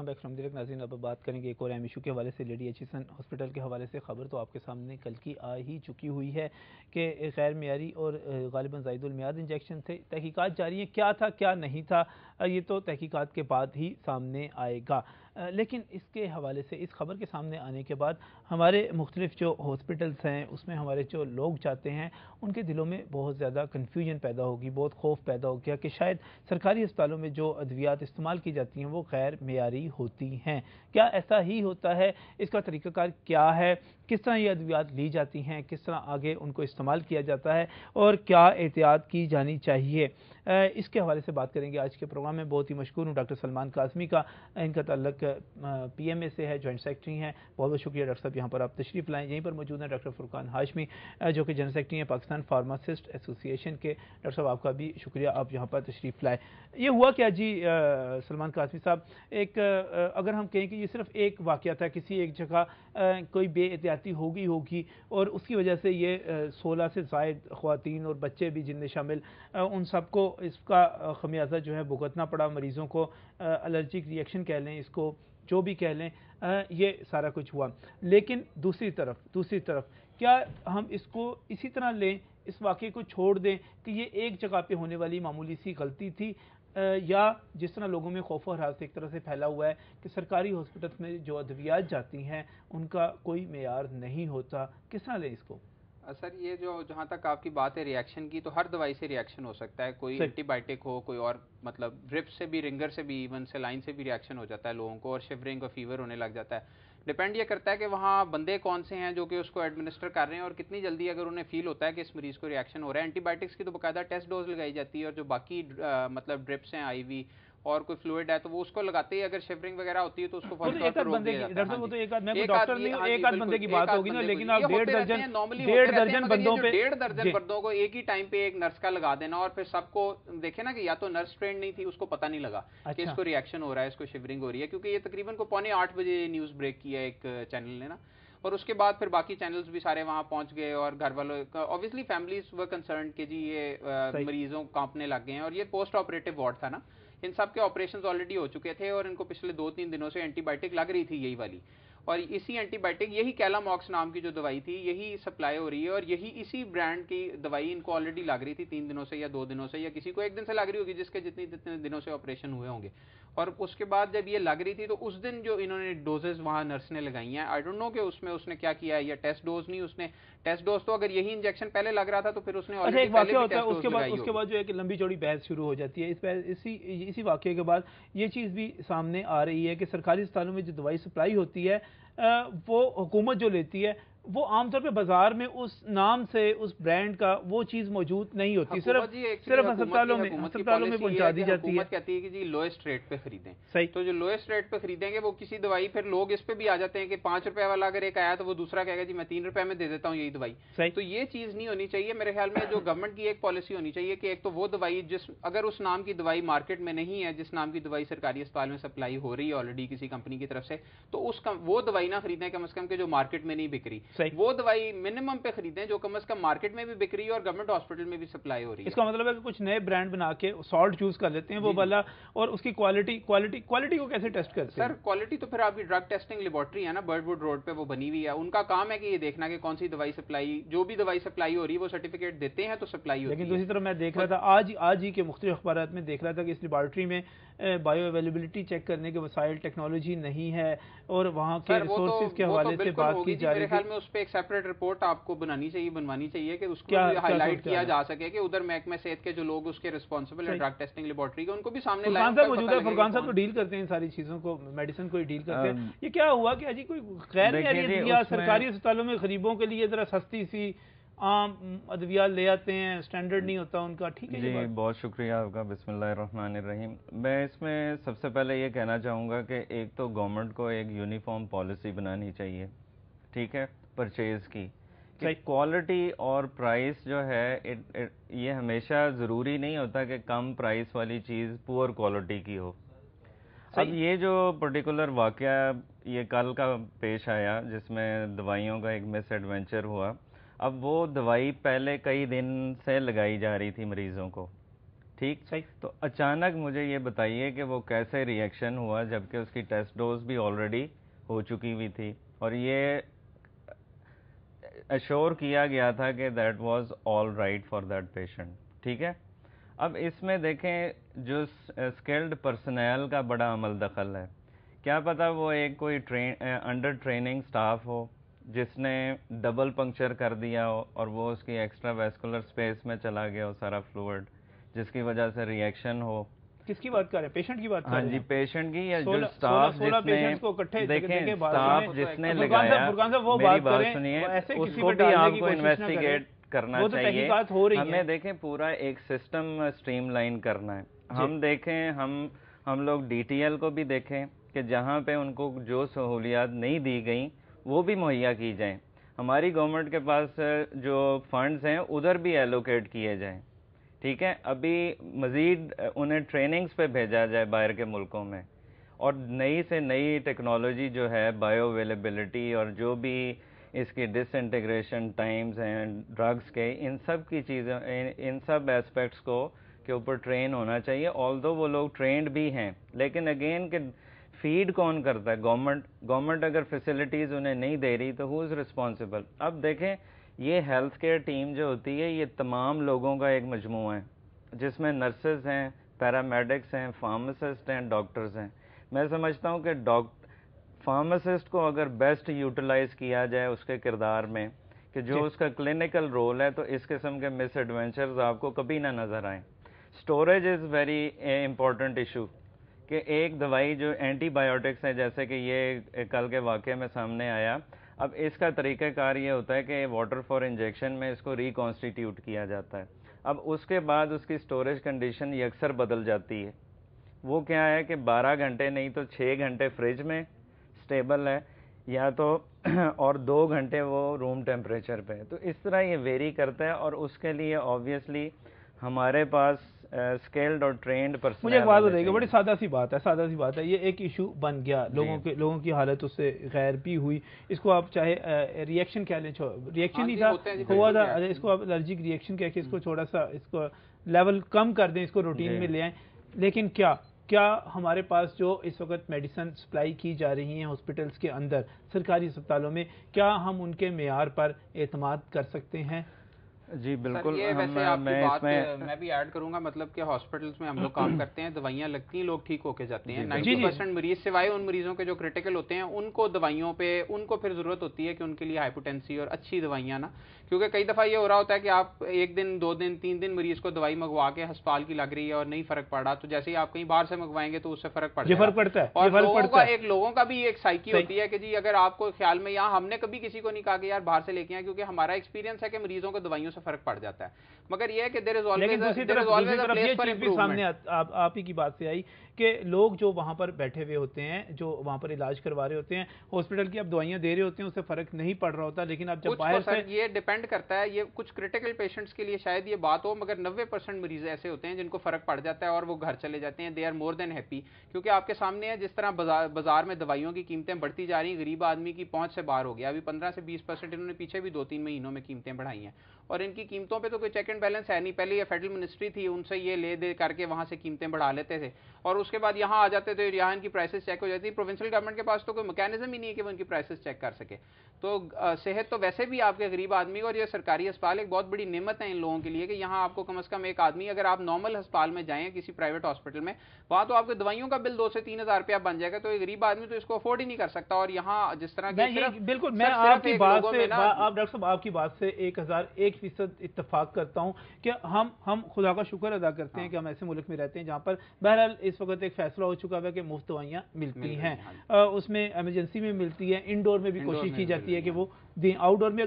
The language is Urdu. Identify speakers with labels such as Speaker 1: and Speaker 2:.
Speaker 1: بیک فرام ڈائریکٹ ناظرین، اب بات کریں گے ایک اور اہم ایشو کے حوالے سے۔ لیڈی ایچسن ہاسپٹل کے حوالے سے خبر تو آپ کے سامنے کل کی آ ہی چکی ہوئی ہے کہ غیر معیاری اور غالباً زائد المیعاد انجیکشن تھے۔ تحقیقات جاری ہیں، کیا تھا کیا نہیں تھا یہ تو تحقیقات کے بعد ہی سامنے آئے گا، لیکن اس کے حوالے سے اس خبر کے سامنے آنے کے بعد ہمارے مختلف جو ہاسپٹلس ہیں اس میں ہمارے جو لوگ جاتے ہیں ان کے دلوں میں بہت زیادہ کنفیوژن پیدا ہوگی، بہت خوف پیدا ہو گیا کہ شاید سرکاری اسپتالوں میں جو ادویات استعمال کی جاتی ہیں وہ غیر معیاری ہوتی ہیں۔ کیا ایسا ہی ہوتا ہے؟ اس کا طریقہ کار کیا ہے؟ کس طرح یہ ادویات لی جاتی ہیں؟ کس طرح آگے ان کو استعمال کیا جاتا ہے اور کیا احتیاط کی جانی چاہیے؟ اس کے حوالے سے بات کریں گے آج کے پروگرام میں۔ بہت ہی مشکور ہوں ڈاکٹر سلمان قاسمی کا، ان کا تعلق پی ایم اے سے ہے، جوائنٹ سیکرٹری ہیں۔ بہت بہت شکریہ ڈاکٹر صاحب، یہاں پر آپ تشریف لائیں۔ یہیں پر موجود ہیں ڈاکٹر فرقان ہاشمی جو کہ جنرل سیکرٹری ہیں پاکستان فارماسسٹ ایسوسی ایشن کے۔ ڈاکٹر صاحب آپ کا بھی شکریہ، آپ یہاں پر تشریف لائے۔ یہ ہوا کیا جی سلمان قاسمی صاحب، ایک اگر ہم کہیں کہ یہ صرف ایک واقعہ تھا، کسی ایک جگہ کوئی بے احتیاطی ہوگی اور اس کی وجہ سے یہ 16 سے زائد خواتین اور بچے بھی جن میں شامل ان سب کو اس کا خمیازہ جو ہے بھگتنا پڑا۔ مریضوں کو الرجک ری ایکشن کہہ لیں، اس کو جو بھی کہہ لیں، یہ سارا کچھ ہوا۔ لیکن دوسری طرف کیا ہم اس کو اسی طرح لیں، اس واقعے کو چھوڑ دیں کہ یہ ایک جگہ پہ ہونے والی معمولی سی غلطی تھی، یا جس طرح لوگوں میں خوف و ہراس ایک طرح سے پھیلا ہوا ہے کہ سرکاری ہاسپٹلس میں جو ادویات جاتی ہیں ان کا کوئی معیار نہیں ہوتا، کس طرح لیں اس کو؟
Speaker 2: سر یہ جو جہاں تک آپ کی بات ہے ری ایکشن کی، تو ہر دوائی سے ری ایکشن ہو سکتا ہے، کوئی اینٹی بائیوٹک ہو، کوئی اور مطلب ڈرپ سے بھی، رنگر سے بھی، ایون سیلائن سے بھی ری ایکشن ہو جاتا ہے لوگوں کو، اور شیورنگ اور فیور ہونے لگ جاتا ہے۔ ڈیپینڈ یہ کرتا ہے کہ وہاں بندے کون سے ہیں جو کہ اس کو ایڈمنسٹر کر رہے ہیں اور کتنی جلدی اگر انہیں فیل ہوتا ہے کہ اس مریض کو ری ایکشن ہو رہا ہے۔ اینٹی بائیوٹکس کی تو باقاعدہ ٹیسٹ ڈوز لگائی جاتی ہے، اور جو باقی مطلب ڈرپس ہیں آئی وی اور کوئی فلوئڈ ہے تو وہ اس کو لگاتے ہی، اگر شیورنگ وغیرہ ہوتی ہے تو اس کو فوری طور پر روک دیا جاتا ہے۔
Speaker 1: ڈاکٹر وہ تو ایک ڈاکٹر نہیں، ایک آدھ بندے کی بات ہوگی نا، لیکن آپ 1.5 درجن بندوں پہ
Speaker 2: 1.5 درجن بندوں کو ایک ہی ٹائم پہ ایک نرس کا لگا دینا، اور پھر سب کو دیکھیں نا کہ یا تو نرس ٹرینڈ نہیں تھی، اس کو پتہ نہیں لگا کہ اس کو ری ایکشن ہو رہا ہے، اس کو شیورنگ ہو رہی ہے، کیونکہ یہ تقریباً کو 7:45 بجے نیوز بریک کیا ایک چینل نے نا، اور اس کے بعد پھر باقی چینلز بھی سارے وہاں پہنچ گئے، اور گھر والوں کا اوبویسلی فیملیز ور کنسرنڈ کہ جی یہ مریضوں کانپنے لگ گئے ہیں، اور یہ پوسٹ آپریٹو وارڈ تھا نا، ان سب کے آپریشنز آلریڈی ہو چکے تھے، اور ان کو پچھلے 2-3 دنوں سے اینٹی بائیوٹک لگ رہی تھی یہی والی، اور اسی اینٹی بائیوٹک یہی کیلاماکس نام کی جو دوائی تھی یہی سپلائی ہو رہی ہے، اور یہی اسی برانڈ کی دوائی ان کو آلریڈی لگ رہی تھی 3 دنوں سے یا 2 دنوں سے، یا کسی کو 1 دن سے لگ رہی ہوگی جس کے جتنے دنوں سے آپریشن ہوئے ہوں گے، اور اس کے بعد جب یہ لگ رہی تھی تو اس دن جو انہوں نے ڈوزز وہاں نرس نے لگائی ہیں، آئی ڈونٹ نو کہ اس نے کیا کیا ہے، یا ٹیسٹ ڈوز نہیں، اس نے ٹیسٹ ڈوز تو اگر یہی انجیکشن پہلے لگ رہا تھا تو پھر اس نے
Speaker 1: ایک واقعہ ہوتا ہے، اس کے بعد جو ایک لمبی چوڑی بحث شروع ہو جاتی ہے، اسی واقعے کے بعد یہ چیز بھی سامنے آ رہی ہے کہ سرکاری اسپتالوں میں جو دوائی سپلائی ہوتی ہے وہ حکومت جو لیتی ہے وہ عام طور پہ بازار میں اس نام سے، اس برانڈ کا وہ چیز موجود نہیں ہوتی، صرف ہسپتالوں میں پہنچا دی جاتی ہے۔
Speaker 2: حکومت کہتی ہے کہ جی لوئسٹ ریٹ پہ خریدیں، تو جو لوئسٹ ریٹ پہ خریدیں گے وہ کسی دوائی، پھر لوگ اس پہ بھی آ جاتے ہیں کہ 5 روپے والا اگر ایک آیا تو وہ دوسرا کہے گا جی میں 3 روپے میں دے دیتا ہوں یہی دوائی، تو یہ چیز نہیں ہونی چاہیے میرے خیال میں۔ جو گورنمنٹ کی ایک پالیسی ہونی چاہیے کہ ایک تو وہ دوائی اگر اس نام کی دوائی مارکیٹ میں نہیں ہے، جس نام کی دوائی سرکاری اسپتال میں سپلائی ہو رہی ہے آلریڈی کسی کمپنی کی طرف سے، تو وہ دوائی نہ خریدیں کم از کم کہ جو مارکیٹ میں نہیں بک رہی، وہ دوائی منیمم پہ خریدیں جو کم از کم مارکیٹ میں بھی بک رہی ہے اور گورنمنٹ ہاسپٹل میں بھی سپلائی ہو رہی ہے۔
Speaker 1: اس کا مطلب ہے کہ کچھ نئے برانڈ بنا کے سالٹ چوز کر لیتے ہیں وہ والا، اور اس کی کوالٹی کو کیسے ٹیسٹ کرتے ہیں؟
Speaker 2: سر کوالٹی تو پھر آپ کی ڈرگ ٹیسٹنگ لیبارٹری ہے نا، برڈ ووڈ روڈ پہ وہ بنی ہوئی ہے، ان کا کام ہے کہ یہ دیکھنا کہ کون سی دوائی سپلائی، جو بھی دوائی سپلائی ہو رہی ہے وہ سرٹیفکیٹ دیتے ہیں تو سپلائی ہوتی ہے۔
Speaker 1: لیکن دوسری طرف میں دیکھ رہا تھا آج ہی کے مختلف اخبارات میں دیکھ رہا تھا کہ اس لیبارٹری میں بایو اویلیبلٹی چیک کرنے کے وسائل، ٹیکنالوجی نہیں ہے، اور وہاں کے ریسورسز کے حوالے سے بات کی جا رہی ہے۔
Speaker 2: میرے خیال میں اس پہ ایک سیپریٹ رپورٹ آپ کو بنوانی چاہیے کہ اس کو ہائی لائٹ کیا جا سکے کہ ادھر محکمہ صحت کے جو لوگ اس کے ریسپانسبل ہیں ڈرگ ٹیسٹنگ لیبارٹری کے، ان کو بھی سامنے لائیں۔
Speaker 1: فرقان صاحب تو ڈیل کرتے ہیں ساری چیزوں کو، میڈیسن کو ہی ڈیل کرتے ہیں۔ یہ کیا ہوا کہ جی کوئی غیر معیاری ادویات سرکاری اسپتالوں میں غریبوں کے لیے ذرا سستی سی عام ادویات لے آتے ہیں، اسٹینڈرڈ نہیں ہوتا ان کا، ٹھیک ہے
Speaker 3: جی بہت شکریہ آپ کا۔ بسم اللہ الرحمن الرحیم۔ میں اس میں سب سے پہلے یہ کہنا چاہوں گا کہ ایک تو گورنمنٹ کو ایک یونیفارم پالیسی بنانی چاہیے، ٹھیک ہے، پرچیز کی، کہ کوالٹی اور پرائس جو ہے یہ ہمیشہ ضروری نہیں ہوتا کہ کم پرائس والی چیز پور کوالٹی کی ہو۔ اب یہ جو پرٹیکولر واقعہ یہ کل کا پیش آیا جس میں دوائیوں کا ایک مس ایڈونچر ہوا، اب وہ دوائی پہلے کئی دن سے لگائی جا رہی تھی مریضوں کو، ٹھیک. تو اچانک مجھے یہ بتائیے کہ وہ کیسے ریئیکشن ہوا جبکہ اس کی ٹیسٹ ڈوز بھی آلریڈی ہو چکی ہوئی تھی اور یہ ایشور کیا گیا تھا کہ that was all right for that patient. ٹھیک ہے. اب اس میں دیکھیں جو اسکلڈ پرسنل کا بڑا عمل دخل ہے. کیا پتا وہ ایک کوئی انڈر ٹریننگ سٹاف ہو جس نے ڈبل پنکچر کر دیا ہو اور وہ اس کی ایکسٹرا ویسکولر سپیس میں چلا گیا ہو سارا فلوئڈ, جس کی وجہ سے ریئیکشن ہو.
Speaker 1: کس کی بات کر رہے ہیں؟ پیشنٹ کی بات کر رہے ہیں؟
Speaker 3: ہاں جی, پیشنٹ کی یا جو اسٹاف دیکھیں اسٹاف جس نے لگایا, میری بات سنیے, اس کو بھی آپ کو انویسٹیگیٹ کرنا چاہیے. ہمیں دیکھیں پورا ایک سسٹم اسٹریم لائن کرنا ہے. ہم دیکھیں ہم لوگ ڈی ٹی ایل کو بھی دیکھیں کہ جہاں پہ ان کو جو سہولیات نہیں دی گئیں وہ بھی مہیا کی جائیں. ہماری گورنمنٹ کے پاس جو فنڈز ہیں ادھر بھی ایلوکیٹ کیے جائیں. ٹھیک ہے. ابھی مزید انہیں ٹریننگز پہ بھیجا جائے باہر کے ملکوں میں, اور نئی سے نئی ٹیکنالوجی جو ہے بایو اویلیبلٹی اور جو بھی اس کی ڈس انٹیگریشن ٹائمز ہیں ڈرگس کے, ان سب کی چیزیں, ان سب ایسپیکٹس کو کے اوپر ٹرین ہونا چاہیے. آلدو وہ لوگ ٹرینڈ بھی ہیں, لیکن اگین کہ فیڈ کون کرتا ہے؟ گورنمنٹ اگر فیسلٹیز انہیں نہیں دے رہی تو ہو از رسپانسبل. اب دیکھیں یہ ہیلتھ کیئر ٹیم جو ہوتی ہے یہ تمام لوگوں کا ایک مجموعہ ہے جس میں نرسز ہیں, پیرامیڈکس ہیں, فارماسسٹ ہیں, ڈاکٹرز ہیں. میں سمجھتا ہوں کہ فارماسسٹ کو اگر بیسٹ یوٹیلائز کیا جائے اس کے کردار میں کہ جو اس کا کلینکل رول ہے, تو اس قسم کے مس ایڈونچرز آپ کو کبھی نہ نظر آئیں. Storage is very important issue کہ ایک دوائی جو اینٹی بایوٹکس ہے, جیسے کہ یہ کل کے واقعے میں سامنے آیا, اب اس کا طریقہ کار یہ ہوتا ہے کہ واٹر فار انجیکشن میں اس کو ریکانسٹیٹیوٹ کیا جاتا ہے. اب اس کے بعد اس کی سٹوریج کنڈیشن یہ اکثر بدل جاتی ہے. وہ کیا ہے کہ 12 گھنٹے نہیں تو 6 گھنٹے فریج میں سٹیبل ہے, یا تو اور 2 گھنٹے وہ روم ٹیمپریچر پہ. تو اس طرح یہ ویری کرتا ہے, اور اس کے لیے آبویسلی ہمارے پاس اسکلڈ اور ٹرینڈ پرسنل.
Speaker 1: مجھے ایک بات بتائیے گا, بڑی سادہ سی بات ہے, یہ ایک ایشو بن گیا, لوگوں کی حالت اس سے غیر بھی ہوئی. اس کو آپ چاہے ریئیکشن کیا لیں, ریئیکشن نہیں تھا, ہوا تھا, اس کو آپ الرجک ریئیکشن کہہ کے اس کو تھوڑا سا اس کو لیول کم کر دیں, اس کو روٹین میں لے آئیں. لیکن کیا ہمارے پاس جو اس وقت میڈیسن سپلائی کی جا رہی ہیں ہاسپٹلس کے اندر, سرکاری اسپتالوں میں, کیا ہم ان کے معیار پر اعتماد کر سکتے ہیں؟
Speaker 3: جی بالکل.
Speaker 2: میں بھی ایڈ کروں گا, مطلب کہ ہاسپٹلس میں ہم لوگ کام کرتے ہیں, دوائیاں لگتی ہیں, لوگ ٹھیک ہو کے جاتے ہیں. 90% مریض سوائے ان مریضوں کے جو کریٹیکل ہوتے ہیں ان کو دوائیوں پہ ان کو پھر ضرورت ہوتی ہے کہ ان کے لیے ہائپوٹینسی اور اچھی دوائیاں نا, کیونکہ کئی دفعہ یہ ہو رہا ہوتا ہے کہ آپ 1 دن 2 دن 3 دن مریض کو دوائی منگوا کے ہسپتال کی لگ رہی ہے اور نہیں فرق پڑا, تو جیسے ہی آپ کہیں باہر سے منگوائیں گے تو اس سے فرق پڑتا ہے. اور لوگوں کا بھی ایک سائیکی ہوتی ہے کہ جی اگر آپ کو خیال میں, یہاں ہم نے کبھی کسی کو نہیں کہا کہ یار باہر سے لے کے آئیں, کیونکہ ہمارا ایکسپیرینس ہے کہ مریضوں کو دوائیوں سے فرق پڑ جاتا ہے. مگر یہ ہے کہ
Speaker 1: سامنے آپ ہی کی بات سے آئی کہ لوگ جو وہاں پر بیٹھے ہوئے ہوتے ہیں, جو وہاں پر علاج کروا رہے ہوتے ہیں, ہاسپٹل کی اب دوائیاں دے رہے ہوتے ہیں, اس سے فرق نہیں پڑ رہا ہوتا, لیکن اب جب باہر سے,
Speaker 2: یہ ڈیپینڈ کرتا ہے, یہ کچھ کریٹیکل پیشنٹس کے لیے شاید یہ بات ہو, مگر 90% مریض ایسے ہوتے ہیں جن کو فرق پڑ جاتا ہے اور وہ گھر چلے جاتے ہیں. They are more than happy, کیونکہ آپ کے سامنے ہے جس طرح بازار میں دوائیوں کی قیمتیں بڑھتی جا رہی ہیں, غریب آدمی کی پہنچ سے باہر ہو گیا. ابھی 15 سے 20% انہوں نے پیچھے بھی 2-3 مہینوں میں قیمتیں بڑھائی ہیں, اور ان کی قیمتوں پہ تو کوئی چیک اینڈ بیلنس ہے نہیں. پہلے یہ فیڈرل منسٹری تھی, ان سے یہ لے دے کر کے وہاں سے قیمتیں بڑھا لیتے تھے, اور اس کے بعد یہاں آ جاتے تھے, یہاں ان کی پرائسز چیک ہو جاتی. پروونشل گورنمنٹ کے پاس تو کوئی میکینزم ہی نہیں ہے کہ وہ ان کی پرائسز چیک کر سکے. تو صحت تو ویسے بھی آپ کے غریب آدمی کو, اور یہ سرکاری اسپتال ایک بہت بڑی نعمت ہے ان لوگوں کے لیے کہ یہاں آپ کو کم از کم ایک آدمی, اگر آپ نارمل ہسپتال میں جائیں کسی پرائیویٹ ہاسپٹل میں, وہاں تو آپ کے دوائیوں کا بل 2 سے 3 ہزار روپیہ بن جائے گا. تو ایک غریب آدمی تو اس کو افورڈ ہی نہیں کر سکتا. اور یہاں جس طرح
Speaker 1: بالکل میں آپ کی بات سے, آپ ڈاکٹر صاحب آپ کی بات سے 1001% اتفاق کرتا ہوں کہ ہم خدا کا شکر ادا کرتے ہیں کہ ہم ایسے ملک میں رہتے ہیں جہاں پر بہرحال اس وقت ایک فیصلہ ہو چکا ہے کہ مفت دوائیاں ملتی ہیں, اس میں ایمرجنسی میں ملتی ہے, انڈور میں بھی کوشش کی جاتی ہے کہ وہ دیں, آؤٹ ڈور میں